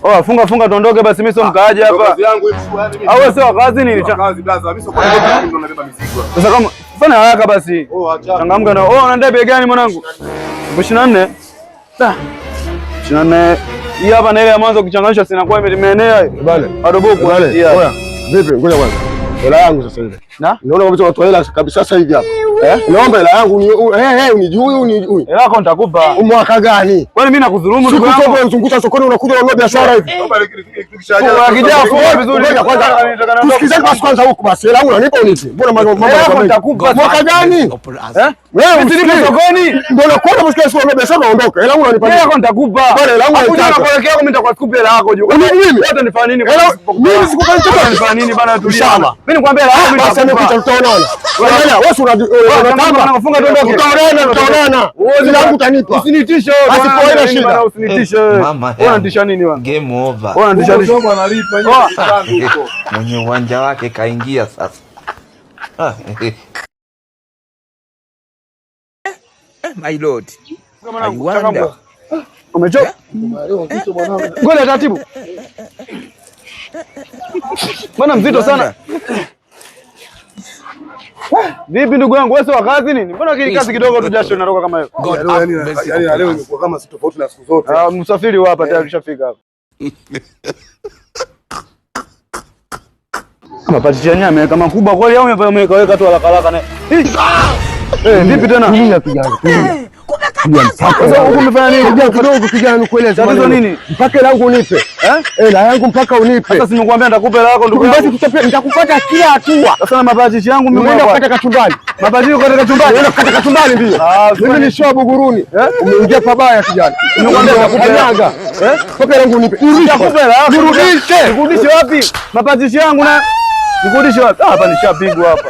Oh, funga tuondoke basi, mimi sio mkaaje hapa. Kazi yangu hivi yani. Au sio kazi nini? Kazi blaza, mimi sio kwa sababu ndo nabeba mizigo. Sasa kama fanya haraka basi. Oh, acha. Changamka na. Oh, unaenda bei gani mwanangu? 24. Da. 24. Hii hapa na ile ya mwanzo kuchanganisha sinakuwa imeenea. Bale. Adoboku. Oya. Vipi? Ngoja kwanza. Hela yangu sasa hivi. Na? Naona kabisa watu hela kabisa sasa hivi hapa. Naomba hela yangu unijui. Hela yako nitakupa. Mwaka gani? Kwani mimi nakudhulumu ndugu yangu? Siku unazunguka sokoni unakuja unanunua biashara hivi. Tusikizane basi kwanza huko basi. Hela yangu unanipa unipi? Mbona mambo yako nitakupa. Mwaka gani? Wewe usilipe sokoni. Mbona kwa msikia sio unanunua biashara unaondoka. Hela yangu unanipa. Hela yako nitakupa. Bwana hela yangu nitakupa. Kuelekea mimi nitakupa hela yako juu. Mimi hata nifanye nini? Mimi sikupani chochote. Nifanye nini bana tulia. Mimi nikwambia hela yangu basi amekuja tutaonana. Wewe unafunga tuondoke. Tutaonana. Hela yangu utanipa. Usinitishe wewe. Basi kwa ile shida. Usinitishe wewe. Wewe unatisha nini bwana? Game over. Wewe unatisha nini? Analipa hiyo huko. Mwenye uwanja wake kaingia sasa. My lord. I wonder. Umechoka? Ngoja taratibu. Mbona mzito sana? Vipi ndugu yangu, wewe sio kazi nini? Mbona kile kazi kidogo tu jasho linatoka kama hiyo? Yani leo imekuwa kama si tofauti na siku zote. Msafiri hapa tayari tushafika hapa. Mapachi ya nyama kama kubwa kweli au umeweka tu haraka na. Vipi tena? Sasa huko umefanya nini? Kijana kidogo kijana nikueleza. Tatizo nini? Mpaka hela yangu unipe. Hela yangu mpaka unipe. Sasa nimekuambia nitakupa hela yako ndugu yangu. Basi nitakufuata kila hatua. Sasa mapachi yangu mimi naenda kukata kachumbani. Mapachi yako kata kachumbani. Naenda kukata kachumbani ndio. Mimi ni show Buguruni. Umeingia pabaya kijana. Nimekuambia nitakukanyaga. Mpaka hela yangu unipe. Nitakupa hela yako. Nirudishe. Nirudishe wapi? Mapachi yangu na nirudishe wapi? Hapa nishapigwa hapa.